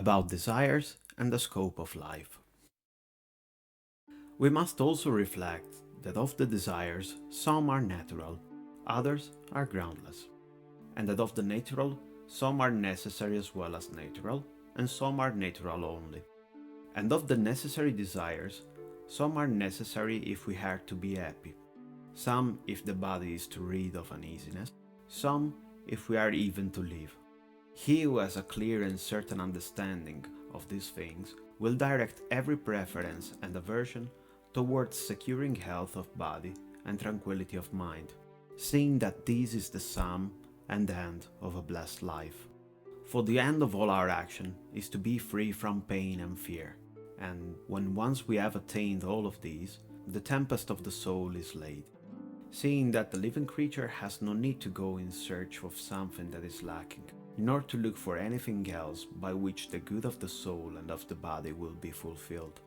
about desires and the scope of life. We must also reflect that of the desires, some are natural, others are groundless, and that of the natural, some are necessary as well as natural, and some are natural only. And of the necessary desires, some are necessary if we are to be happy, some if the body is to rid of uneasiness, some if we are even to live. He who has a clear and certain understanding of these things will direct every preference and aversion towards securing health of body and tranquility of mind, seeing that this is the sum and end of a blessed life. For the end of all our action is to be free from pain and fear, and when once we have attained all of these, the tempest of the soul is laid, seeing that the living creature has no need to go in search of something that is lacking, nor to look for anything else by which the good of the soul and of the body will be fulfilled.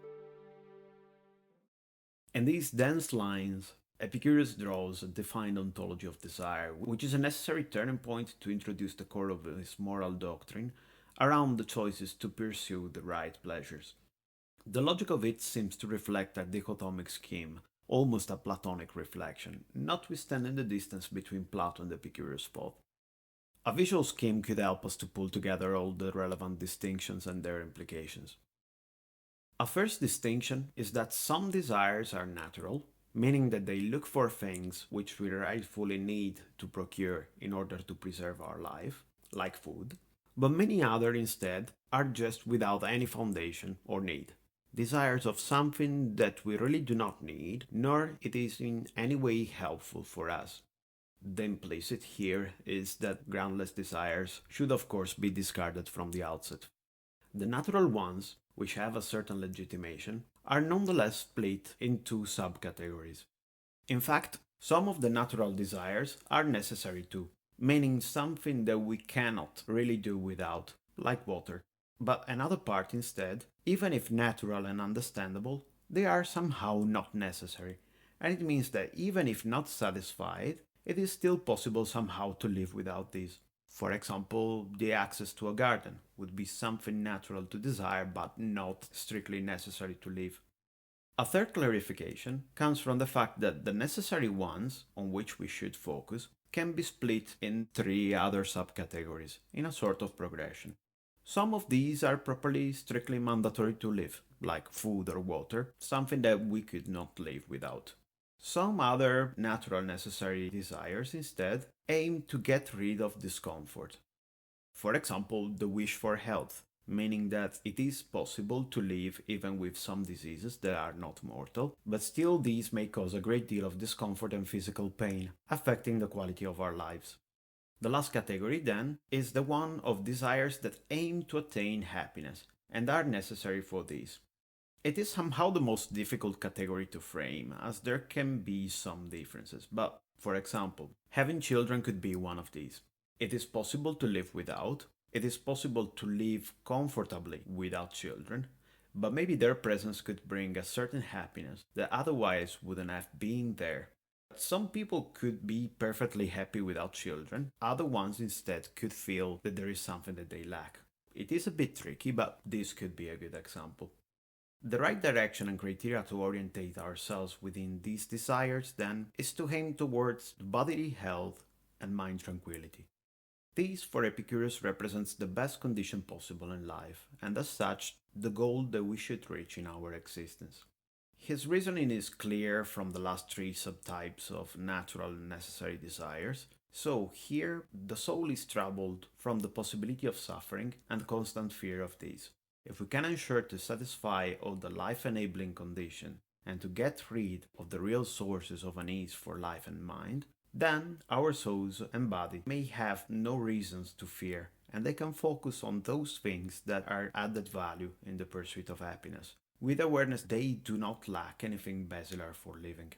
In these dense lines, Epicurus draws a defined ontology of desire, which is a necessary turning point to introduce the core of his moral doctrine around the choices to pursue the right pleasures. The logic of it seems to reflect a dichotomic scheme, almost a Platonic reflection, notwithstanding the distance between Plato and Epicurus' thought. A visual scheme could help us to pull together all the relevant distinctions and their implications. A first distinction is that some desires are natural, meaning that they look for things which we rightfully need to procure in order to preserve our life, like food, but many others instead are just without any foundation or need. Desires of something that we really do not need, nor it is in any way helpful for us. The implicit here is that groundless desires should of course be discarded from the outset. The natural ones, which have a certain legitimation, are nonetheless split in two subcategories. In fact, some of the natural desires are necessary too, meaning something that we cannot really do without, like water. But another part instead, even if natural and understandable, they are somehow not necessary, and it means that even if not satisfied, it is still possible somehow to live without these. For example, the access to a garden would be something natural to desire but not strictly necessary to live. A third clarification comes from the fact that the necessary ones, on which we should focus, can be split in three other subcategories, in a sort of progression. Some of these are properly strictly mandatory to live, like food or water, something that we could not live without. Some other natural necessary desires instead aim to get rid of discomfort. For example, the wish for health, meaning that it is possible to live even with some diseases that are not mortal, but still these may cause a great deal of discomfort and physical pain, affecting the quality of our lives. The last category, then, is the one of desires that aim to attain happiness, and are necessary for this. It is somehow the most difficult category to frame, as there can be some differences, but, for example, having children could be one of these. It is possible to live without, it is possible to live comfortably without children, but maybe their presence could bring a certain happiness that otherwise wouldn't have been there. Some people could be perfectly happy without children, other ones instead could feel that there is something that they lack. It is a bit tricky, but this could be a good example. The right direction and criteria to orientate ourselves within these desires, then, is to aim towards bodily health and mind tranquility. This, for Epicurus, represents the best condition possible in life, and as such, the goal that we should reach in our existence. His reasoning is clear from the last three subtypes of natural and necessary desires. So, here, the soul is troubled from the possibility of suffering and constant fear of this. If we can ensure to satisfy all the life-enabling conditions and to get rid of the real sources of unease for life and mind, then our souls and body may have no reasons to fear, and they can focus on those things that are added value in the pursuit of happiness, with awareness they do not lack anything basilar for living.